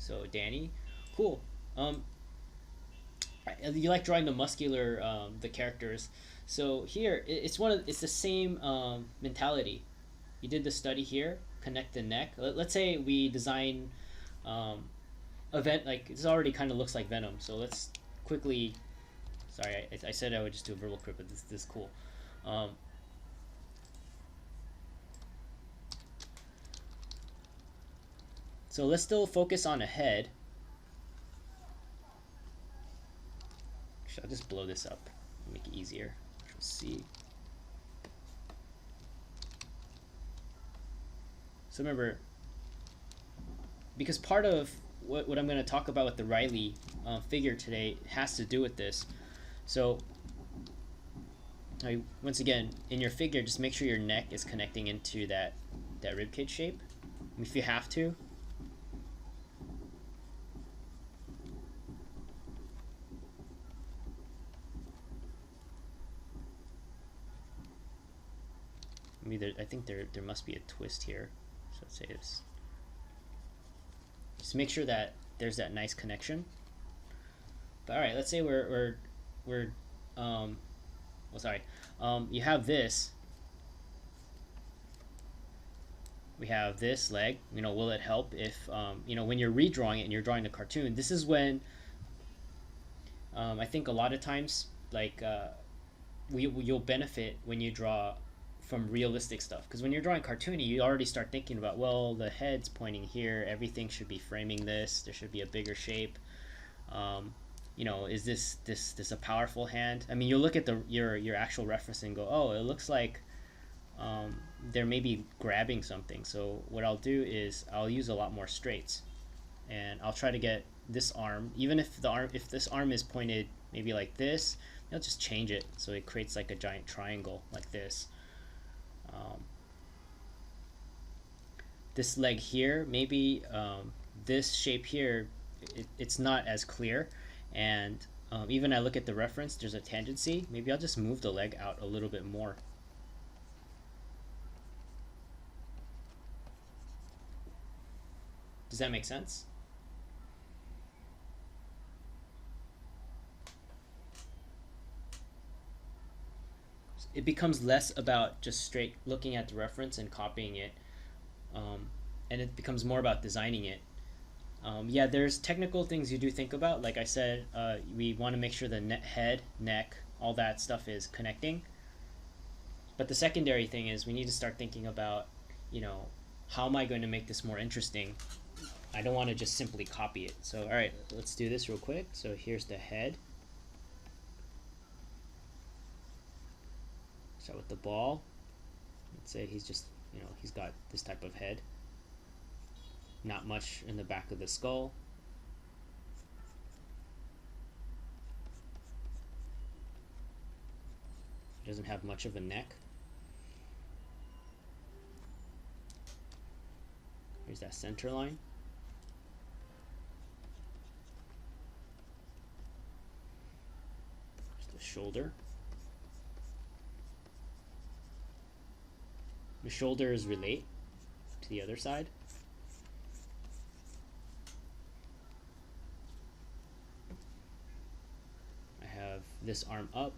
So Danny, cool. You like drawing the muscular, the characters. So here, it's the same mentality. You did the study here, connect the neck. Let's say we design um, event like this already kind of looks like Venom. So let's quickly. Sorry, I said I would just do a verbal crypt, but this is cool. Um, so let's still focus on a head. Actually, I'll just blow this up, make it easier. Control C. So remember, because part of what I'm going to talk about with the Riley figure today has to do with this. So once again, in your figure, just make sure your neck is connecting into that ribcage shape, if you have to. I think there must be a twist here. So let's say this. Just make sure that there's that nice connection. But all right, let's say we're well, sorry. You have this. We have this leg. Will it help if when you're redrawing it and you're drawing the cartoon? This is when I think a lot of times you'll benefit when you draw from realistic stuff, because when you're drawing cartoony, you already start thinking about, well, the head's pointing here, everything should be framing this, there should be a bigger shape. Is this a powerful hand? I mean, you look at your actual reference and go, oh, it looks like they're maybe grabbing something. So what I'll do is I'll use a lot more straights, and I'll try to get this arm, even if this arm is pointed maybe like this, I'll just change it so it creates like a giant triangle like this. This leg here, maybe this shape here, it's not as clear, and even I look at the reference, there's a tangency. Maybe I'll just move the leg out a little bit more. Does that make sense? It becomes less about just straight looking at the reference and copying it, and it becomes more about designing it. Yeah, there's technical things you do think about. Like I said, we want to make sure the head, neck, all that stuff is connecting. But the secondary thing is we need to start thinking about, how am I going to make this more interesting? I don't want to just simply copy it. So, all right, let's do this real quick. So here's the head. Start with the ball. Let's say he's just, he's got this type of head. Not much in the back of the skull. He doesn't have much of a neck. Here's that center line. Here's the shoulder. The shoulders relate to the other side. I have this arm up,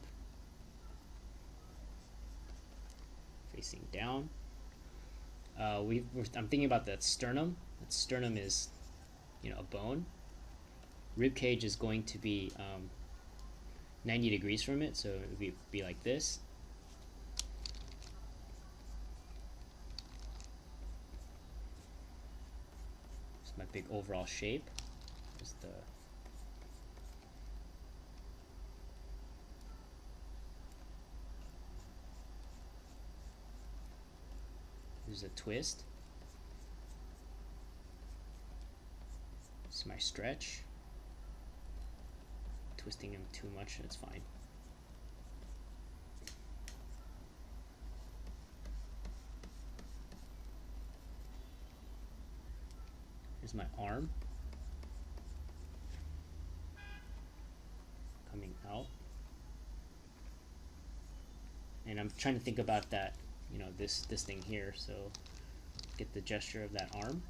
facing down. I'm thinking about that sternum. That sternum is, a bone. Rib cage is going to be 90 degrees from it, so it would be like this. It's my big overall shape. There's a twist. This is my stretch. Twisting him too much, it's fine. Here's my arm coming out. And I'm trying to think about that, this thing here, so get the gesture of that arm.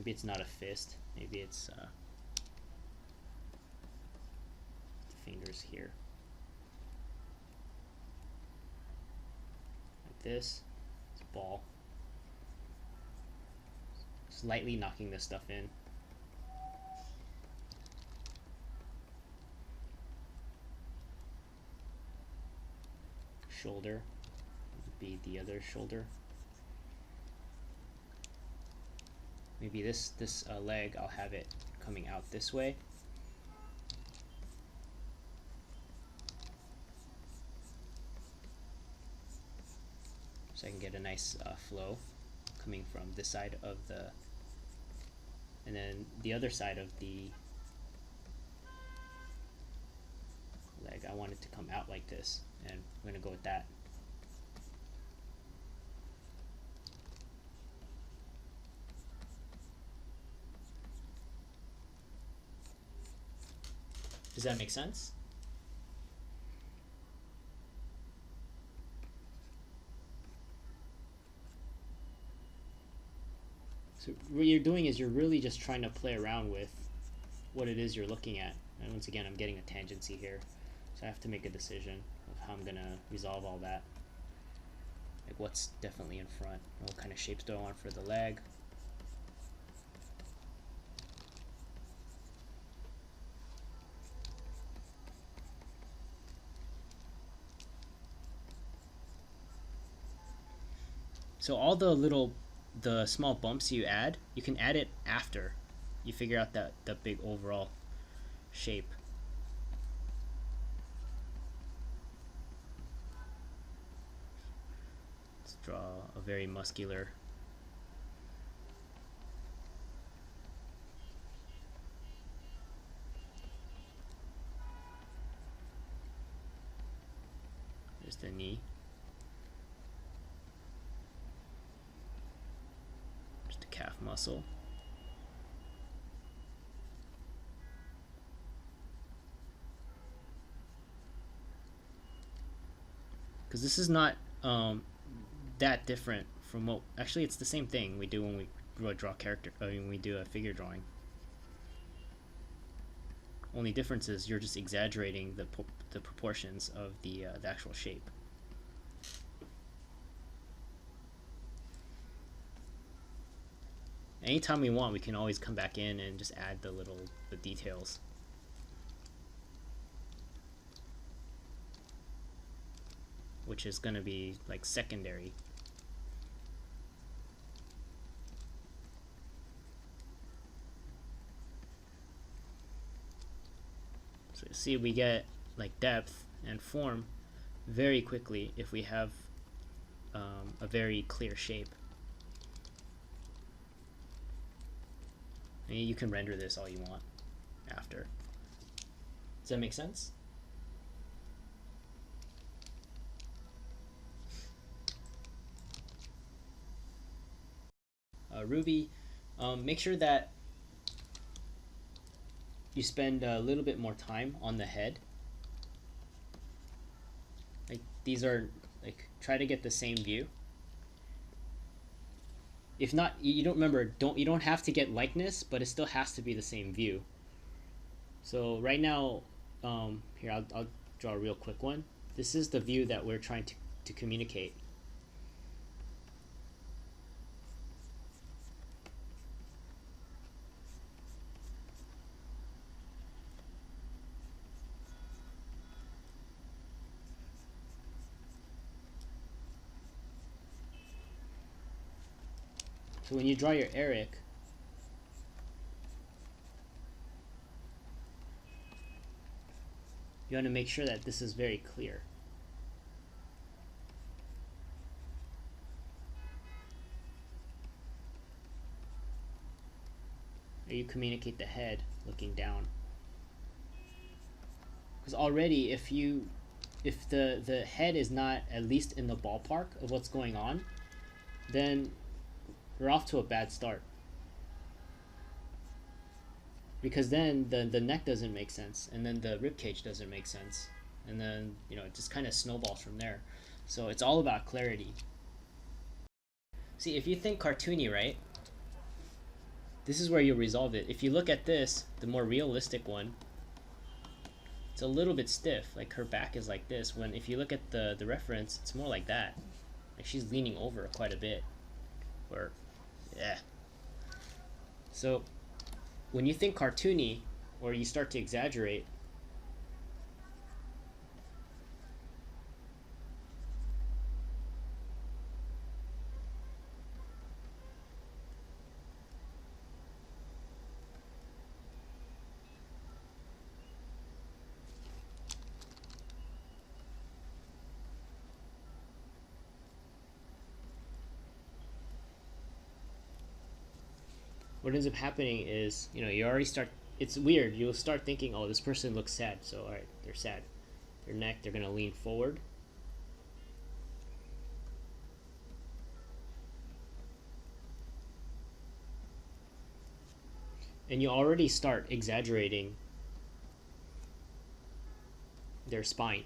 Maybe it's not a fist. Maybe it's the fingers here. Like this. It's a ball. Slightly knocking this stuff in. Shoulder would be the other shoulder. Maybe this leg, I'll have it coming out this way. So I can get a nice flow coming from this side of the, and then the other side of the leg, I want it to come out like this, and I'm going to go with that. Does that make sense? So what you're doing is you're really just trying to play around with what it is you're looking at. And once again, I'm getting a tangency here. So I have to make a decision of how I'm going to resolve all that. Like what's definitely in front. What kind of shapes do I want for the leg? So all the small bumps you add, you can add it after you figure out the big overall shape. Let's draw a very muscular. There's the knee. Calf muscle. Because this is not that different from what, actually it's the same thing we do when we draw character, when we do a figure drawing. Only difference is you're just exaggerating the proportions of the actual shape. Anytime we want, we can always come back in and just add the details. Which is going to be like secondary. So you see we get like depth and form very quickly if we have a very clear shape. And you can render this all you want after. Does that make sense? Ruby, make sure that you spend a little bit more time on the head. Like these are like, try to get the same view. If not, you don't have to get likeness, but it still has to be the same view. So right now, here I'll draw a real quick one. This is the view that we're trying to communicate. So when you draw your Eric, you want to make sure that this is very clear. Or you communicate the head looking down. Because already if the head is not at least in the ballpark of what's going on, then we're off to a bad start. Because then the neck doesn't make sense, and then the rib cage doesn't make sense, and then it just kind of snowballs from there. So it's all about clarity. See, if you think cartoony, right? This is where you resolve it. If you look at this, the more realistic one, it's a little bit stiff. Like her back is like this. When if you look at the reference, it's more like that. Like she's leaning over quite a bit. Or, yeah. So when you think cartoony, or you start to exaggerate, what ends up happening is, you already start, it's weird, you'll start thinking, oh, this person looks sad, so alright, they're sad. Their neck, they're going to lean forward. And you already start exaggerating their spine.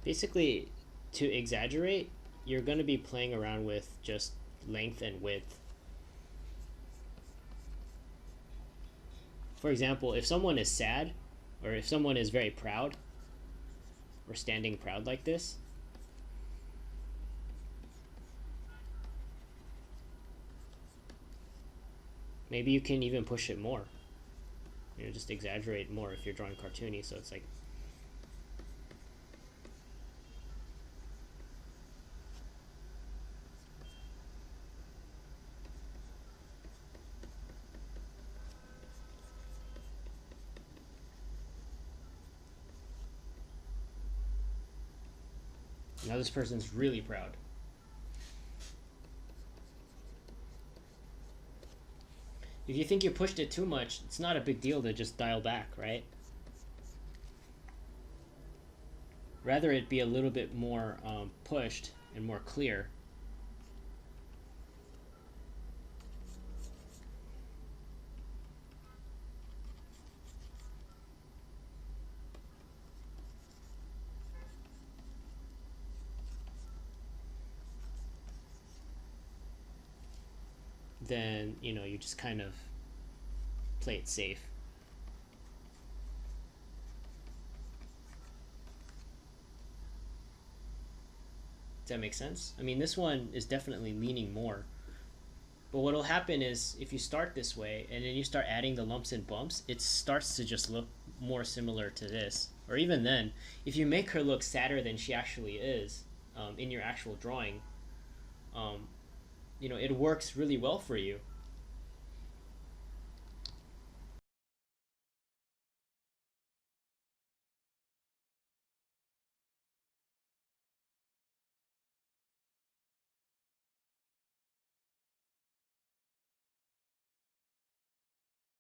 Basically, to exaggerate, you're going to be playing around with just length and width. For example, if someone is sad, or if someone is very proud, or standing proud like this, maybe you can even push it more. Just exaggerate more if you're drawing cartoony, so it's like, now this person's really proud. If you think you pushed it too much, it's not a big deal to just dial back, right? Rather it be a little bit more pushed and more clear. Then, you just kind of play it safe. Does that make sense? I mean, this one is definitely leaning more. But what will happen is, if you start this way, and then you start adding the lumps and bumps, it starts to just look more similar to this. Or even then, if you make her look sadder than she actually is, in your actual drawing, it works really well for you.